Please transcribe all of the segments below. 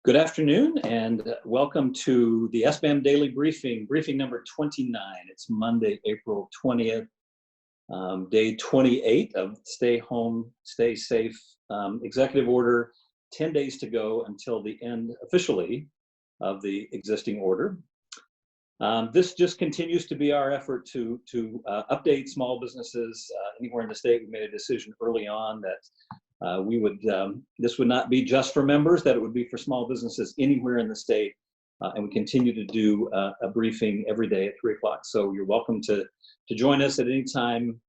Good afternoon and welcome to the SBAM Daily Briefing, briefing number 29. It's Monday, April 20th, day 28 of Stay Home, Stay Safe executive order, 10 days to go until the end officially of the existing order. This just continues to be our effort to update small businesses anywhere in the state. We made a decision early on that this would not be just for members, that it would be for small businesses anywhere in the state. And we continue to do a briefing every day at 3 o'clock. So you're welcome to join us at any time.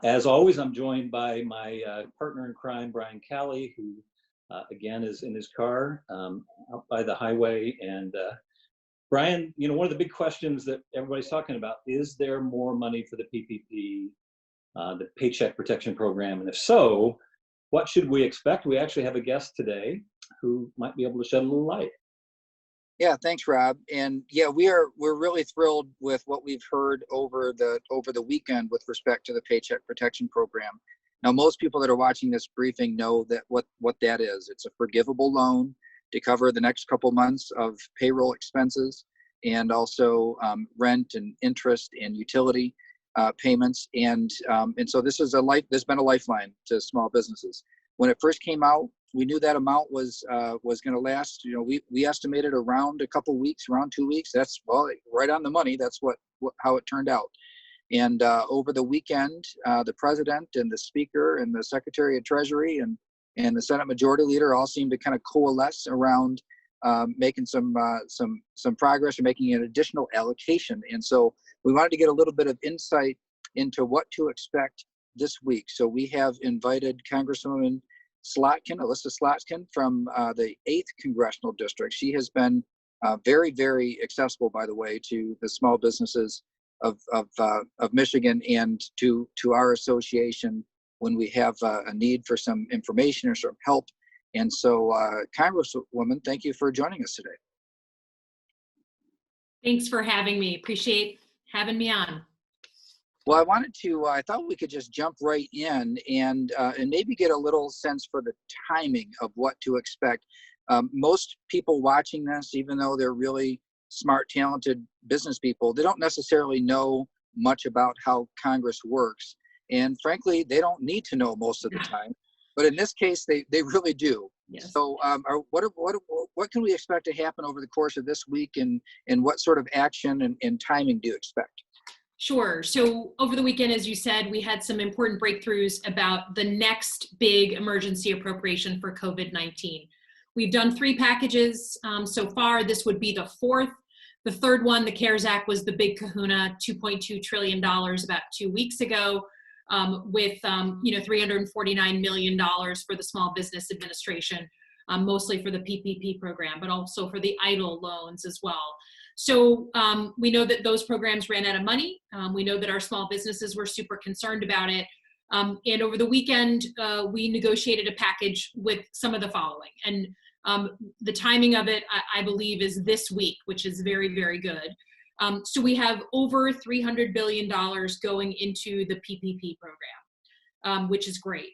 As always, I'm joined by my partner in crime, Brian Calley, who again is in his car out by the highway. And Brian, one of the big questions that everybody's talking about, is there more money for the PPP, the Paycheck Protection Program? And if so, what should we expect? We actually have a guest today who might be able to shed a little light. Yeah, thanks, Rob. And yeah, we're really thrilled with what we've heard over the weekend with respect to the Paycheck Protection Program. Now, most people that are watching this briefing know that what that is. It's a forgivable loan to cover the next couple months of payroll expenses and also rent and interest and utility payments. And so this is there's been a lifeline to small businesses. When it first came out, we knew that amount was going to last. We estimated around a couple weeks, around 2 weeks. That's right on the money. That's how it turned out. And over the weekend, the president and the speaker and the secretary of treasury and the Senate Majority Leader all seemed to kind of coalesce around making some progress and making an additional allocation. And so we wanted to get a little bit of insight into what to expect this week. So we have invited Congresswoman Alyssa Slatkin from the 8th Congressional District. She has been very, very accessible, by the way, to the small businesses of Michigan and to our association when we have a need for some information or some help. And so, Congresswoman, thank you for joining us today. Thanks for having me. Appreciate having me on. Well, I thought we could just jump right in and maybe get a little sense for the timing of what to expect. Most people watching this, even though they're really smart, talented business people, they don't necessarily know much about how Congress works. And frankly, they don't need to know most of the time. But in this case, they really do. Yes. So what can we expect to happen over the course of this week, and what sort of action and timing do you expect? Sure. So over the weekend, as you said, we had some important breakthroughs about the next big emergency appropriation for COVID-19. We've done 3 packages so far. This would be the 4th. The 3rd one, the CARES Act, was the big kahuna, $2.2 trillion about 2 weeks ago. With $349 million for the Small Business Administration, mostly for the PPP program, but also for the EIDL loans as well. So we know that those programs ran out of money. We know that our small businesses were super concerned about it. And over the weekend, we negotiated a package with some of the following. And the timing of it, I believe, is this week, which is very, very good. So we have over $300 billion going into the PPP program, which is great.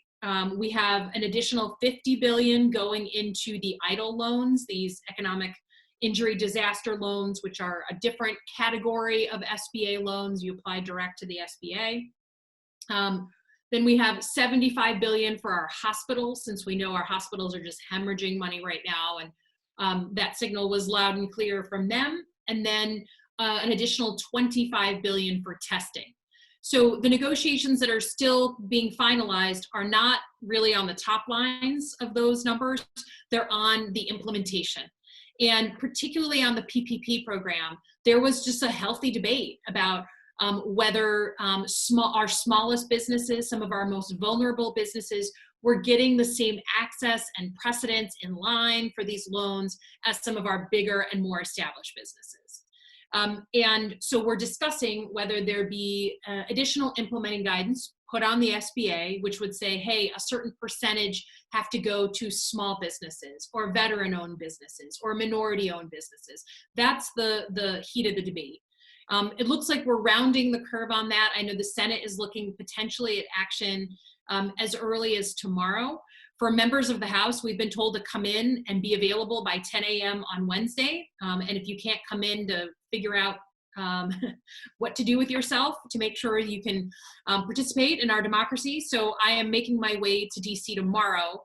We have an additional $50 billion going into the EIDL loans, these economic injury disaster loans, which are a different category of SBA loans. You apply direct to the SBA. Then we have $75 billion for our hospitals, since we know our hospitals are just hemorrhaging money right now. And that signal was loud and clear from them. And then an additional $25 billion for testing. So the negotiations that are still being finalized are not really on the top lines of those numbers. They're on the implementation. And particularly on the PPP program, there was just a healthy debate about whether our smallest businesses, some of our most vulnerable businesses, were getting the same access and precedence in line for these loans as some of our bigger and more established businesses. And so we're discussing whether there be additional implementing guidance put on the SBA, which would say, hey, a certain percentage have to go to small businesses or veteran-owned businesses or minority-owned businesses. That's the heat of the debate. It looks like we're rounding the curve on that. I know the Senate is looking potentially at action as early as tomorrow For members of the House, we've been told to come in and be available by 10 a.m. on Wednesday. And if you can't come in to figure out what to do with yourself to make sure you can participate in our democracy. So I am making my way to DC tomorrow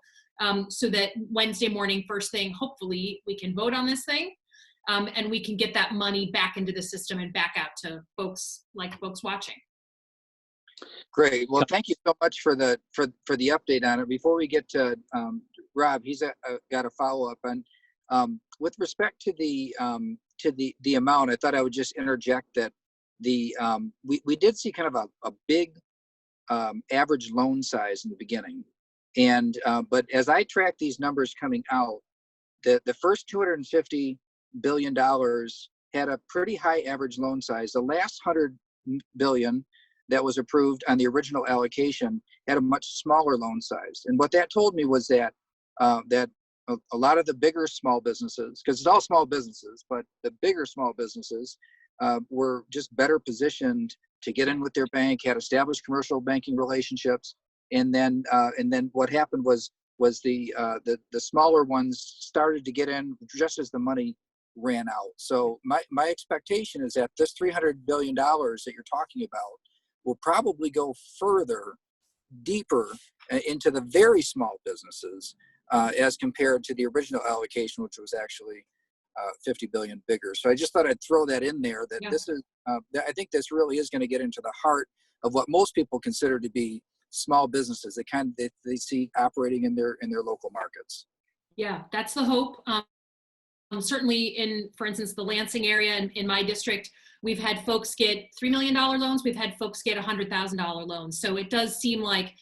so that Wednesday morning, first thing, hopefully we can vote on this thing and we can get that money back into the system and back out to folks watching. Great. Well, thank you so much for the update on it. Before we get to Rob, he's got a follow up on with respect to the amount. I thought I would just interject that we did see kind of a big average loan size in the beginning, and but as I track these numbers coming out, the first $250 billion had a pretty high average loan size. The last $100 billion that was approved on the original allocation had a much smaller loan size, and what that told me was that a lot of the bigger small businesses, because it's all small businesses, but the bigger small businesses were just better positioned to get in with their bank, had established commercial banking relationships, and then what happened was the smaller ones started to get in just as the money ran out. So my expectation is that this $300 billion that you're talking about will probably go further, deeper into the very small businesses as compared to the original allocation, which was actually 50 billion bigger. So I just thought I'd throw that in there, that this is, I think this really is going to get into the heart of what most people consider to be small businesses that they see operating in their local markets. Yeah, that's the hope. Certainly in, for instance, the Lansing area in my district, we've had folks get $3 million loans. We've had folks get $100,000 loans. So it does seem like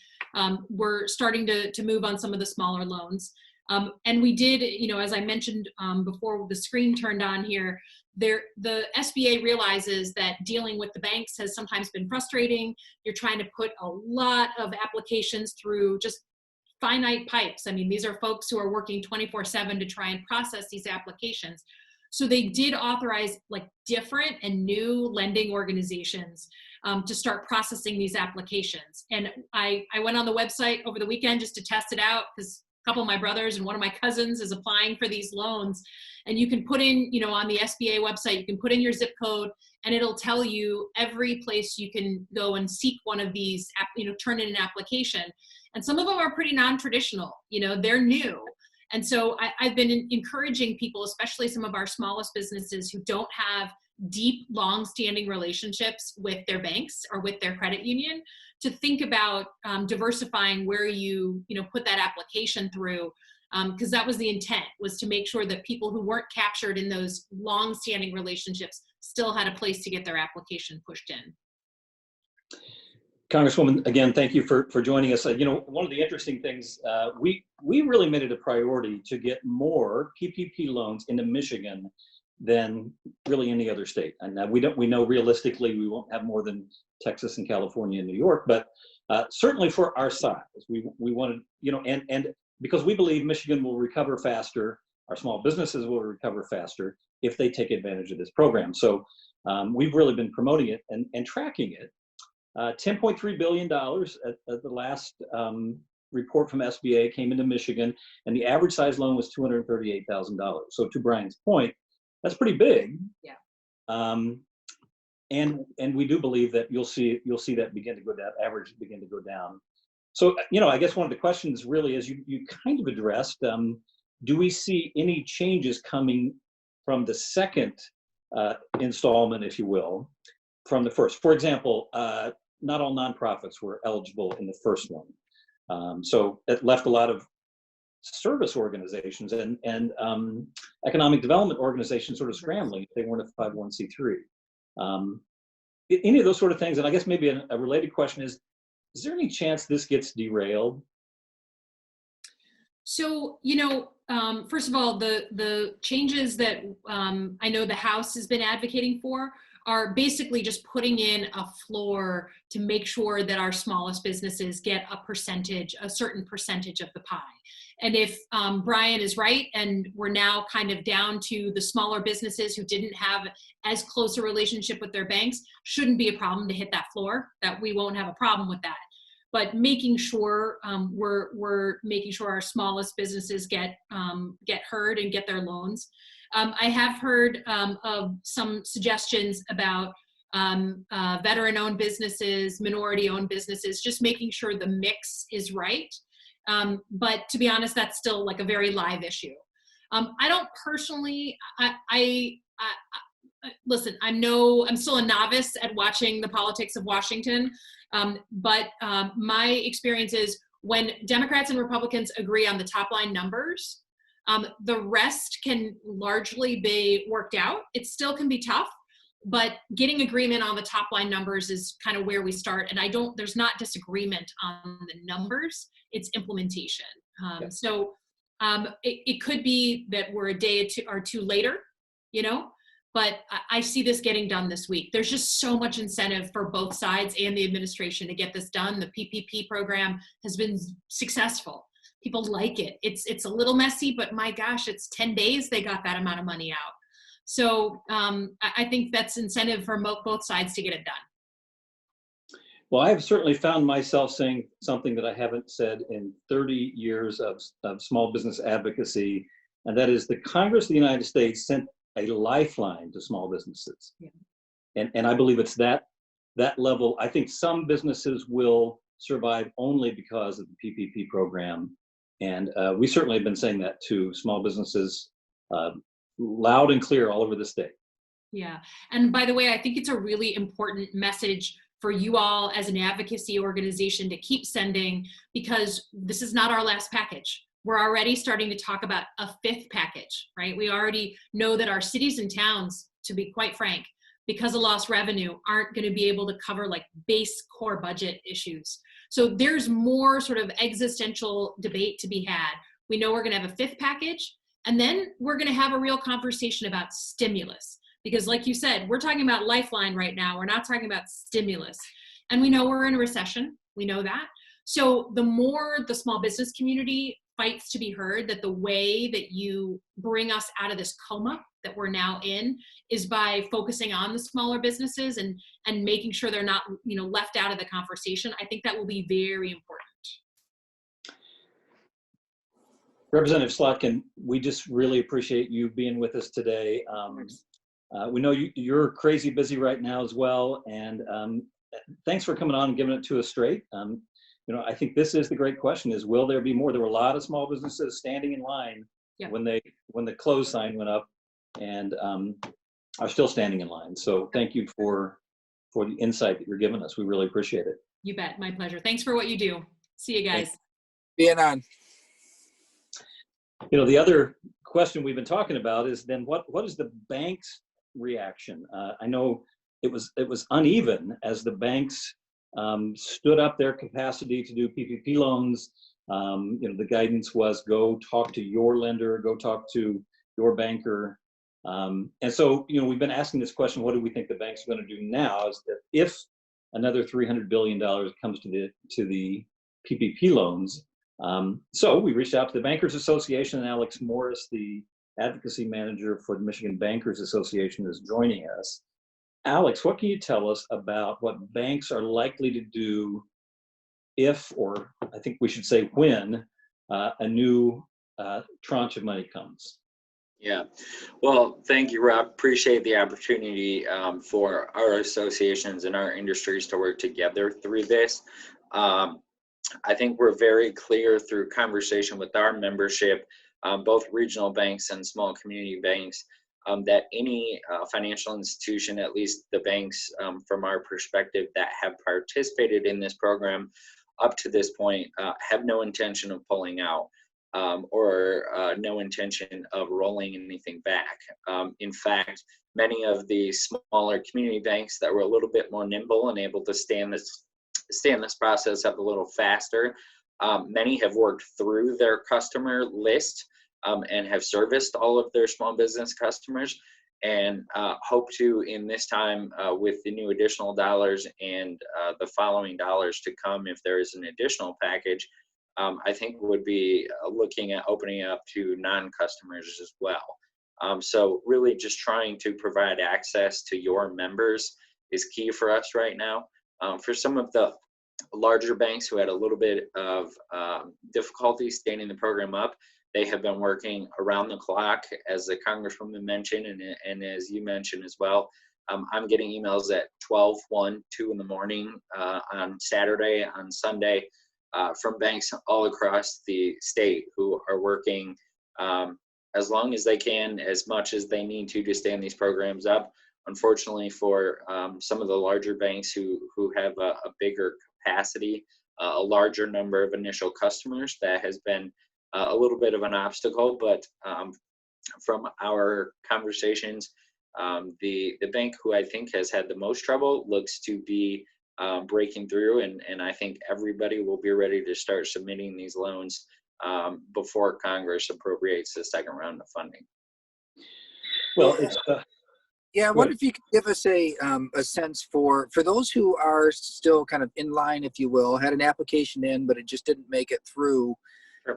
we're starting to move on some of the smaller loans. And we did, as I mentioned before the screen turned on here, the SBA realizes that dealing with the banks has sometimes been frustrating. You're trying to put a lot of applications through just finite pipes. I mean, these are folks who are working 24/7 to try and process these applications. So they did authorize like different and new lending organizations to start processing these applications. And I went on the website over the weekend just to test it out, because a couple of my brothers and one of my cousins is applying for these loans. And you can put in, on the SBA website, you can put in your zip code and it'll tell you every place you can go and seek one of these, turn in an application. And some of them are pretty non-traditional, they're new. And so I've been encouraging people, especially some of our smallest businesses who don't have deep, long-standing relationships with their banks or with their credit union, to think about diversifying where you put that application through, because that was the intent, was to make sure that people who weren't captured in those long-standing relationships still had a place to get their application pushed in. Congresswoman, again, thank you for joining us. One of the interesting things, we really made it a priority to get more PPP loans into Michigan than really any other state. And we know realistically we won't have more than Texas and California and New York, but certainly for our size, we wanted, and because we believe Michigan will recover faster, our small businesses will recover faster if they take advantage of this program. So we've really been promoting it and tracking it. $10.3 billion at the last report from SBA came into Michigan, and the average size loan was $238,000. So to Brian's point, that's pretty big. Yeah. And we do believe that you'll see that begin to go down, average begin to go down. So I guess one of the questions really is you kind of addressed. Do we see any changes coming from the second installment, if you will, from the first? For example, not all nonprofits were eligible in the first one. So it left a lot of service organizations and economic development organizations sort of scrambling if they weren't a 501c3. Any of those sort of things. And I guess maybe a related question is there any chance this gets derailed? So, first of all, the changes that I know the House has been advocating for are basically just putting in a floor to make sure that our smallest businesses get a certain percentage of the pie. And if Brian is right, and we're now kind of down to the smaller businesses who didn't have as close a relationship with their banks, shouldn't be a problem to hit that floor, that we won't have a problem with that. but making sure we're making sure our smallest businesses get heard and get their loans. I have heard of some suggestions about veteran-owned businesses, minority-owned businesses, just making sure the mix is right. But to be honest, that's still like a very live issue. I don't personally, listen, I'm still a novice at watching the politics of Washington, but my experience is when Democrats and Republicans agree on the top line numbers, the rest can largely be worked out. It still can be tough, but getting agreement on the top line numbers is kind of where we start. And there's not disagreement on the numbers, it's implementation. So it could be that we're a day or two later, but I see this getting done this week. There's just so much incentive for both sides and the administration to get this done. The PPP program has been successful. People like it. It's a little messy, but my gosh, it's 10 days they got that amount of money out. So I think that's incentive for both sides to get it done. Well, I've certainly found myself saying something that I haven't said in 30 years of small business advocacy, and that is the Congress of the United States sent a lifeline to small businesses. Yeah. And I believe it's that level. I think some businesses will survive only because of the PPP program. And we certainly have been saying that to small businesses loud and clear all over the state. Yeah. And by the way, I think it's a really important message for you all as an advocacy organization to keep sending, because this is not our last package. We're already starting to talk about a fifth package, right? We already know that our cities and towns, to be quite frank, because of lost revenue, aren't going to be able to cover like base core budget issues. So there's more sort of existential debate to be had. We know we're going to have a fifth package, and then we're going to have a real conversation about stimulus. Because like you said, we're talking about Lifeline right now. We're not talking about stimulus. And we know we're in a recession. We know that. So the more the small business community fights to be heard, that the way that you bring us out of this coma that we're now in is by focusing on the smaller businesses and making sure they're not, left out of the conversation. I think that will be very important. Representative Slatkin, we just really appreciate you being with us today. We know you're crazy busy right now as well, and thanks for coming on and giving it to us straight. I think this is the great question: is will there be more? There were a lot of small businesses standing in line when the close sign went up, and are still standing in line. So thank you for the insight that you're giving us. We really appreciate it. You bet, my pleasure. Thanks for what you do. See you guys. Being on. The other question we've been talking about is then what is the bank's reaction? I know it was uneven as the banks stood up their capacity to do PPP loans. The guidance was go talk to your lender, go talk to your banker. And so, we've been asking this question, what do we think the bank's going to do now? Is that if another $300 billion comes to the PPP loans? So we reached out to the Bankers Association, and Alex Morris, the advocacy manager for the Michigan Bankers Association, is joining us. Alex, what can you tell us about what banks are likely to do if, or I think we should say when, a new tranche of money comes? Yeah, well, thank you, Rob. Appreciate the opportunity for our associations and our industries to work together through this. I think we're very clear through conversation with our membership, both regional banks and small community banks, that any financial institution, at least the banks from our perspective that have participated in this program up to this point, have no intention of pulling out or no intention of rolling anything back. In fact, many of the smaller community banks that were a little bit more nimble and able to stand this process up a little faster, many have worked through their customer list and have serviced all of their small business customers, and hope to, in this time, with the new additional dollars and the following dollars to come, if there is an additional package, I think would be looking at opening up to non-customers as well. So really just trying to provide access to your members is key for us right now. For some of the larger banks who had a little bit of difficulty standing the program up, they have been working around the clock, as the Congresswoman mentioned, and as you mentioned as well. I'm getting emails at 12, 1, 2 in the morning on Saturday, on Sunday, from banks all across the state who are working as long as they can, as much as they need to stand these programs up. Unfortunately, for some of the larger banks who have a bigger capacity, a larger number of initial customers, that has been a little bit of an obstacle. But from our conversations, the bank who I think has had the most trouble looks to be breaking through, and I think everybody will be ready to start submitting these loans before Congress appropriates the second round of funding. Well, it's yeah, I wonder if you could give us a sense for those who are still kind of in line, if you will, had an application in, but it just didn't make it through. Sure.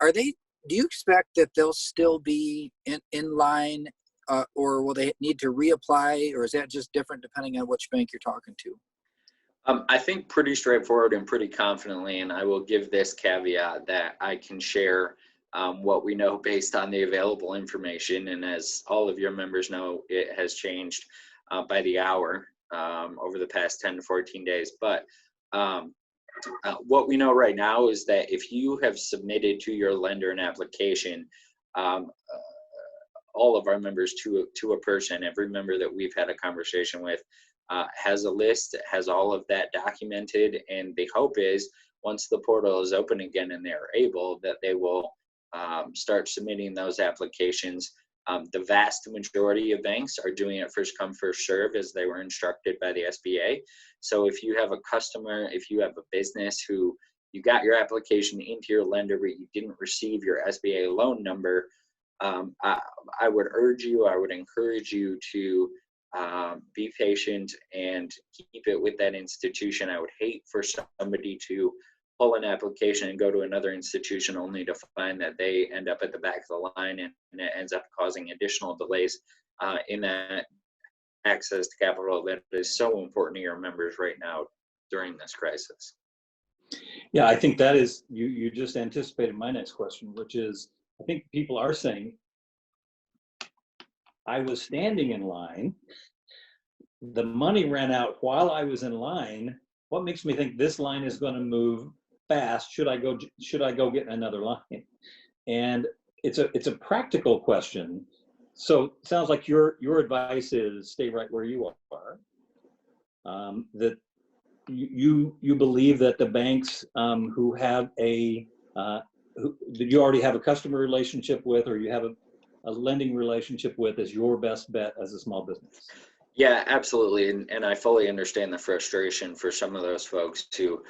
Are they? Do you expect that they'll still be in line, or will they need to reapply, or is that just different depending on which bank you're talking to? I think pretty straightforward and pretty confidently, and I will give this caveat that I can share what we know based on the available information. And as all of your members know, it has changed by the hour over the past 10 to 14 days. But what we know right now is that if you have submitted to your lender an application, all of our members to a person, every member that we've had a conversation with has a list, has all of that documented, and the hope is once the portal is open again and they're able, that they will start submitting those applications. The vast majority of banks are doing it first come, first serve, as they were instructed by the SBA. So if you have a customer, if you have a business who you got your application into your lender, but you didn't receive your SBA loan number, I would encourage you to be patient and keep it with that institution. I would hate for somebody to pull an application and go to another institution only to find that they end up at the back of the line, and it ends up causing additional delays in that access to capital that is so important to your members right now during this crisis. Yeah, I think that is, you just anticipated my next question, which is, I think people are saying, I was standing in line, the money ran out while I was in line. What makes me think this line is going to move fast? Should I go get another line? And it's a practical question. So it sounds like your advice is stay right where you are. That you believe that the banks who have that you already have a customer relationship with, or you have a lending relationship with, is your best bet as a small business. Yeah, absolutely. And I fully understand the frustration for some of those folks who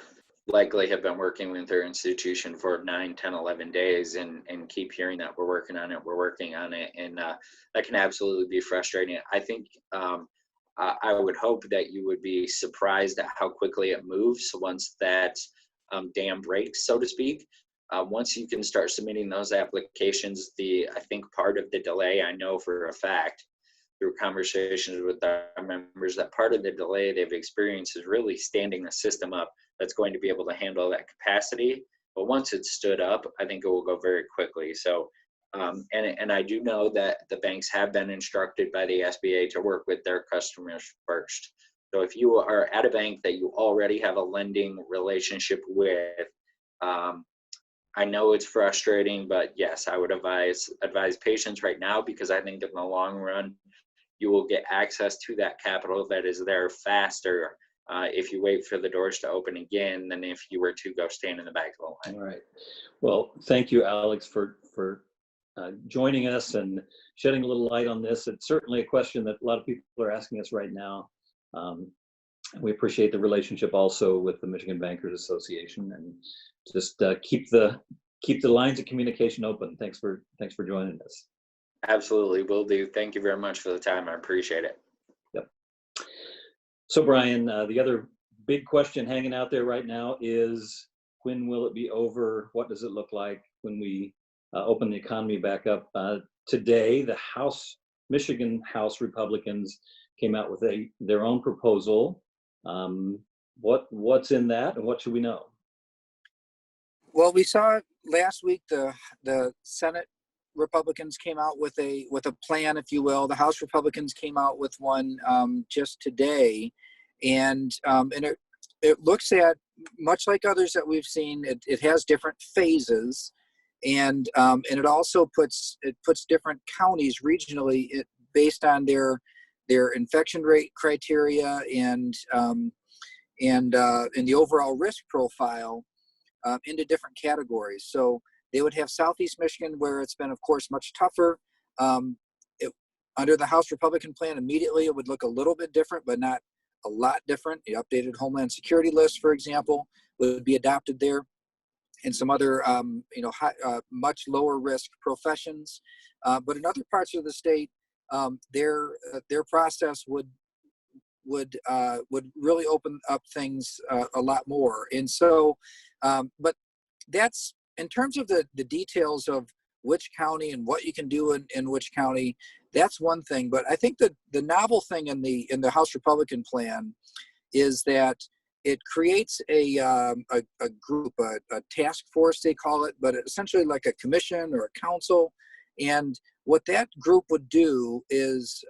likely have been working with their institution for 9, 10, 11 days and keep hearing that we're working on it. And that can absolutely be frustrating. I think I would hope that you would be surprised at how quickly it moves once that dam breaks, so to speak. Once you can start submitting those applications, I think part of the delay, I know for a fact through conversations with our members, that part of the delay they've experienced is really standing the system up that's going to be able to handle that capacity. But once it's stood up, I think it will go very quickly. So, and I do know that the banks have been instructed by the SBA to work with their customers first. So if you are at a bank that you already have a lending relationship with, I know it's frustrating, but yes, I would advise patience right now, because I think in the long run, you will get access to that capital that is there faster if you wait for the doors to open again than if you were to go stand in the back of the line. All right. Well, thank you, Alex, for joining us and shedding a little light on this. It's certainly a question that a lot of people are asking us right now. We appreciate the relationship also with the Michigan Bankers Association, and just keep the lines of communication open. Thanks for joining us. Absolutely, will do. Thank you very much for the time. I appreciate it. Yep. So Brian, the other big question hanging out there right now is, when will it be over? What does it look like when we open the economy back up? Today, the Michigan House Republicans came out with their own proposal What's in that, and what should we know? Well, we saw last week the Senate Republicans came out with a plan, if you will. The House Republicans came out with one just today, and it looks at, much like others that we've seen. It has different phases, and it also puts different counties regionally based on their infection rate criteria and the overall risk profile into different categories. So they would have Southeast Michigan, where it's been, of course, much tougher. Under the House Republican plan, immediately it would look a little bit different, but not a lot different. The updated Homeland Security list, for example, would be adopted there, and some other, much lower risk professions. But in other parts of the state, their process would really open up things a lot more. And so, but that's in terms of the details of which county and what you can do in which county. That's one thing. But I think that the novel thing in the House Republican plan is that it creates a group, a task force, they call it, but essentially like a commission or a council. And what that group would do is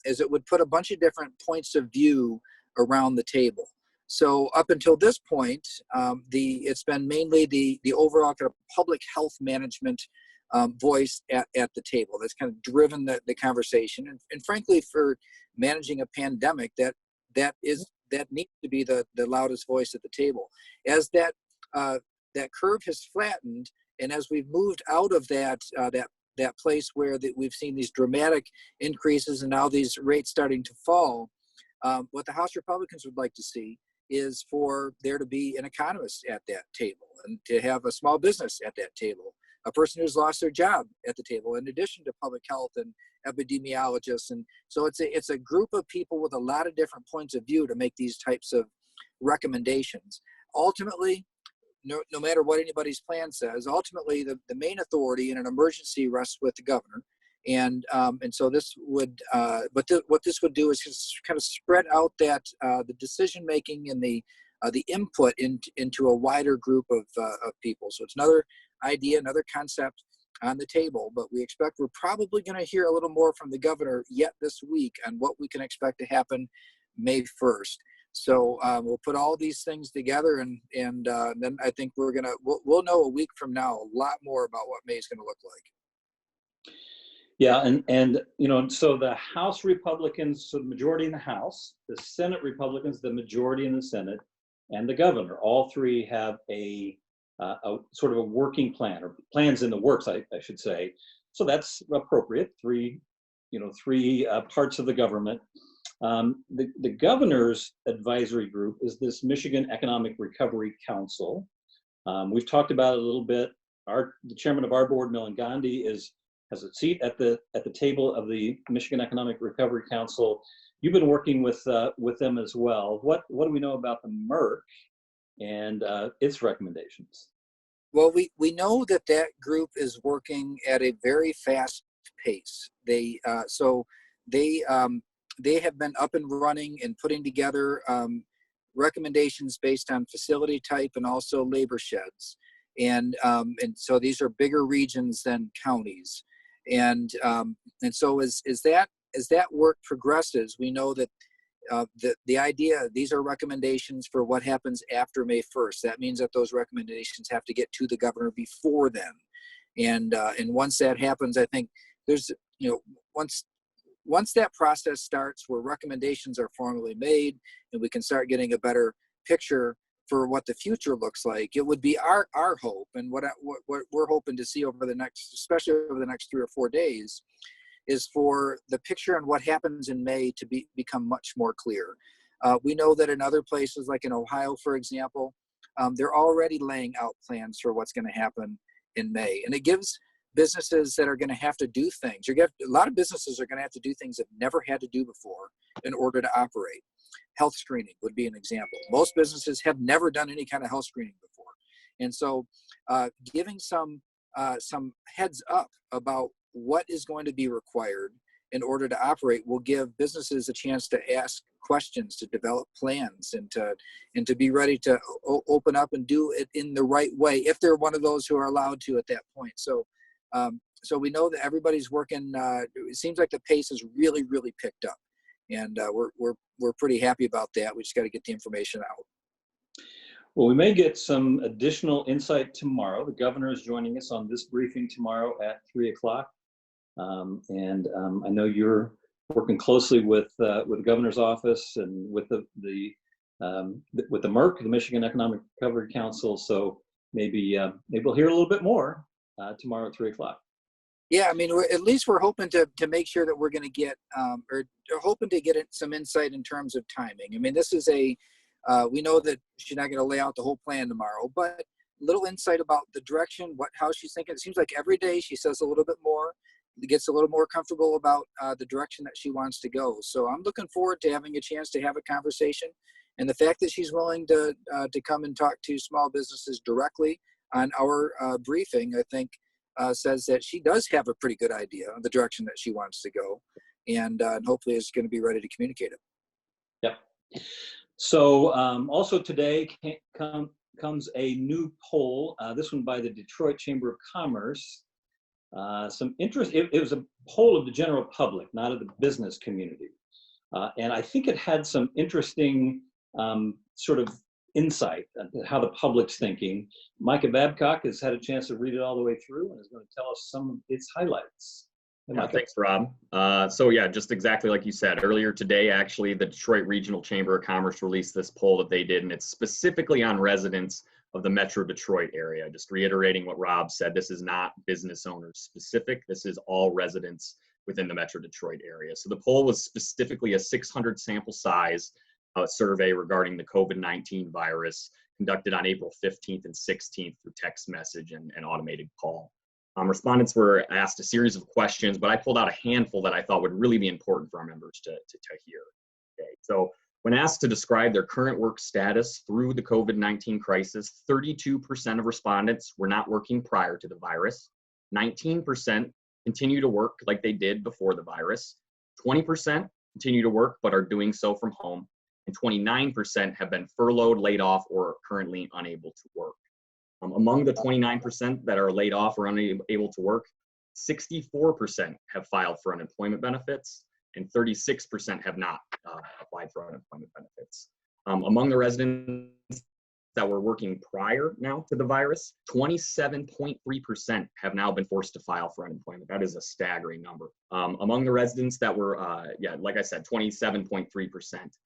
it would put a bunch of different points of view around the table. So up until this point, it's been mainly the overall kind of public health management voice at the table that's kind of driven the conversation. And frankly, for managing a pandemic, that needs to be the loudest voice at the table. As that curve has flattened, and as we've moved out of that place where we've seen these dramatic increases and now these rates starting to fall, what the House Republicans would like to see is for there to be an economist at that table, and to have a small business at that table, a person who's lost their job at the table, in addition to public health and epidemiologists. And so it's a group of people with a lot of different points of view to make these types of recommendations. Ultimately, no matter what anybody's plan says, ultimately the main authority in an emergency rests with the governor. And so this would, what this would do is just kind of spread out that the decision making and the input into a wider group of people. So it's another idea, another concept on the table, but we expect we're probably going to hear a little more from the governor yet this week on what we can expect to happen May 1st. So we'll put all these things together, and then I think we'll know a week from now a lot more about what May is going to look like. Yeah, and so the House Republicans, so the majority in the House, the Senate Republicans, the majority in the Senate, and the governor, all three have a sort of a working plan, or plans in the works, I should say. So that's appropriate. Three parts of the government. The governor's advisory group is this Michigan Economic Recovery Council. We've talked about it a little bit. The chairman of our board, Milan Gandhi, has a seat at the table of the Michigan Economic Recovery Council. You've been working with them as well. What do we know about the MERC and its recommendations? Well, we know that group is working at a very fast pace. They have been up and running and putting together recommendations based on facility type and also labor sheds. And so these are bigger regions than counties. And so as that work progresses, we know that the idea, these are recommendations for what happens after May 1st. That means that those recommendations have to get to the governor before then. And once that happens, I think there's, once that process starts where recommendations are formally made and we can start getting a better picture for what the future looks like, it would be our hope, and what we're hoping to see especially over the next 3 or 4 days, is for the picture on what happens in May to become much more clear. We know that in other places, like in Ohio, for example, they're already laying out plans for what's going to happen in May, and it gives businesses that are going to have to do things. A lot of businesses are going to have to do things they've never had to do before in order to operate. Health screening would be an example. Most businesses have never done any kind of health screening before. And so giving some heads up about what is going to be required in order to operate will give businesses a chance to ask questions, to develop plans, and to be ready to open up and do it in the right way if they're one of those who are allowed to at that point. So so we know that everybody's working. It seems like the pace has really picked up, and we're pretty happy about that. We just got to get the information out. Well, we may get some additional insight tomorrow. The governor is joining us on this briefing tomorrow at 3 o'clock. And I know you're working closely with the governor's office and with the MERC, the Michigan Economic Recovery Council. So maybe we'll hear a little bit more tomorrow at 3 o'clock. Yeah, I mean, at least we're hoping to make sure that we're going to get, or hoping to get some insight in terms of timing. I mean, this is we know that she's not going to lay out the whole plan tomorrow, but little insight about the direction, how she's thinking. It seems like every day she says a little bit more, gets a little more comfortable about the direction that she wants to go. So I'm looking forward to having a chance to have a conversation. And the fact that she's willing to come and talk to small businesses directly on our briefing, I think, says that she does have a pretty good idea of the direction that she wants to go, and hopefully is going to be ready to communicate it. Yep. So also today comes a new poll, this one by the Detroit Chamber of Commerce. Some interest, it was a poll of the general public, not of the business community. And I think it had some interesting sort of insight into how the public's thinking. Micah Babcock has had a chance to read it all the way through and is going to tell us some of its highlights. Yeah, thanks, Rob. So yeah, just exactly like you said, earlier today, actually, the Detroit Regional Chamber of Commerce released this poll that they did, and it's specifically on residents of the Metro Detroit area. Just reiterating what Rob said, this is not business owners specific. This is all residents within the Metro Detroit area. So the poll was specifically a 600 sample size survey regarding the COVID-19 virus conducted on April 15th and 16th through text message and automated call. Respondents were asked a series of questions, but I pulled out a handful that I thought would really be important for our members to hear. Okay, so when asked to describe their current work status through the COVID-19 crisis, 32% of respondents were not working prior to the virus. 19% continue to work like they did before the virus. 20% continue to work but are doing so from home. And 29% have been furloughed, laid off, or are currently unable to work. Among the 29% that are laid off or unable to work, 64% have filed for unemployment benefits, and 36% have not applied for unemployment benefits. Among the residents that were working prior now to the virus, 27.3% have now been forced to file for unemployment. That is a staggering number. Among the residents that were, like I said, 27.3%.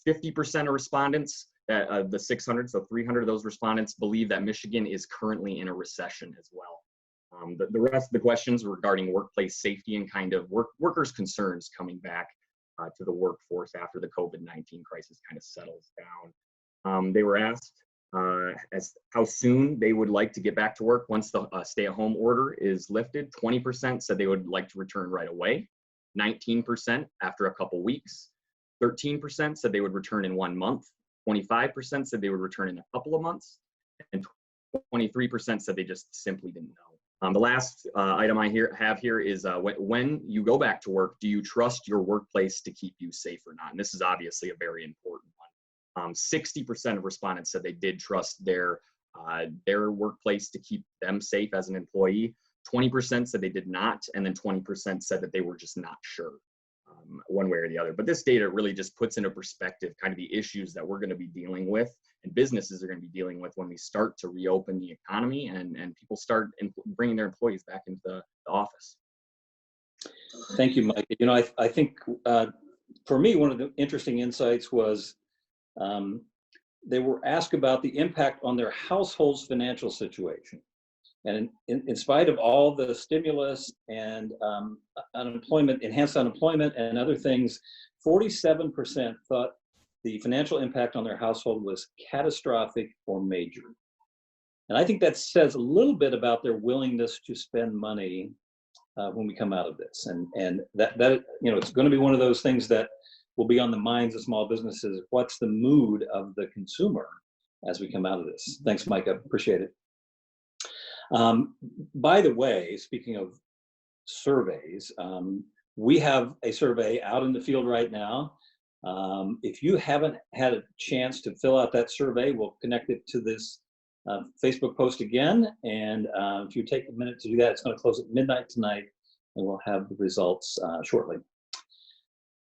50% of respondents, the 600, so 300 of those respondents believe that Michigan is currently in a recession as well. The rest of the questions regarding workplace safety and kind of workers' concerns coming back to the workforce after the COVID-19 crisis kind of settles down. They were asked as how soon they would like to get back to work once the stay-at-home order is lifted. 20% said they would like to return right away. 19% after a couple weeks. 13% said they would return in 1 month. 25% said they would return in a couple of months. And 23% said they just simply didn't know. The last item I have here is when you go back to work, do you trust your workplace to keep you safe or not? And this is obviously a very important one. 60% of respondents said they did trust their workplace to keep them safe as an employee. 20% said they did not, and then 20% said that they were just not sure. One way or the other. But this data really just puts into perspective kind of the issues that we're going to be dealing with and businesses are going to be dealing with when we start to reopen the economy and people start bringing their employees back into the office. Thank you, Mike. You know, I think for me, one of the interesting insights was they were asked about the impact on their household's financial situation. And in spite of all the stimulus and unemployment, enhanced unemployment and other things, 47% thought the financial impact on their household was catastrophic or major. And I think that says a little bit about their willingness to spend money when we come out of this. And that you know, it's going to be one of those things that will be on the minds of small businesses. What's the mood of the consumer as we come out of this? Thanks, Mike. I appreciate it. By the way, speaking of surveys, We have a survey out in the field right now. If you haven't had a chance to fill out that survey, we'll connect it to this Facebook post again. And if you take a minute to do that, it's going to close at midnight tonight, and we'll have the results shortly.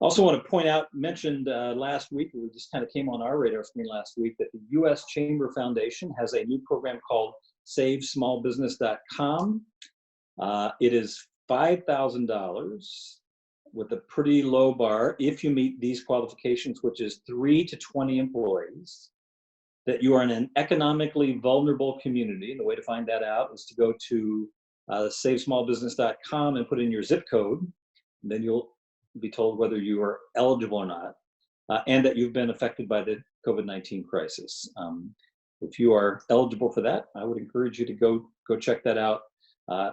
Also want to point out, mentioned last week, it just kind of came on our radar screen last week, that the U.S. Chamber Foundation has a new program called SaveSmallBusiness.com. It is $5,000 with a pretty low bar if you meet these qualifications, which is 3 to 20 employees, that you are in an economically vulnerable community. And the way to find that out is to go to SaveSmallBusiness.com and put in your zip code. And then you'll be told whether you are eligible or not, and that you've been affected by the COVID-19 crisis. If you are eligible for that, I would encourage you to go check that out.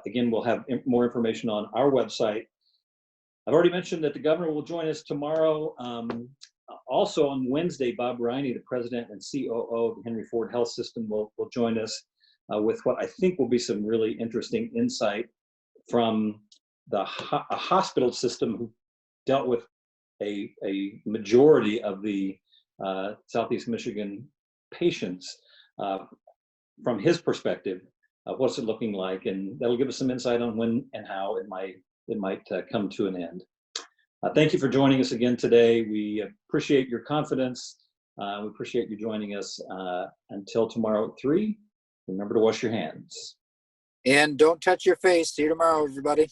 Again, we'll have more information on our website. I've already mentioned that the governor will join us tomorrow. Also on Wednesday, Bob Riney, the president and COO of the Henry Ford Health System, will join us with what I think will be some really interesting insight from a hospital system who dealt with a majority of the Southeast Michigan patients from his perspective. What's it looking like? And that'll give us some insight on when and how it might come to an end. Thank you for joining us again today. We appreciate your confidence. We appreciate you joining us. Until tomorrow at 3, remember to wash your hands. And don't touch your face. See you tomorrow, everybody.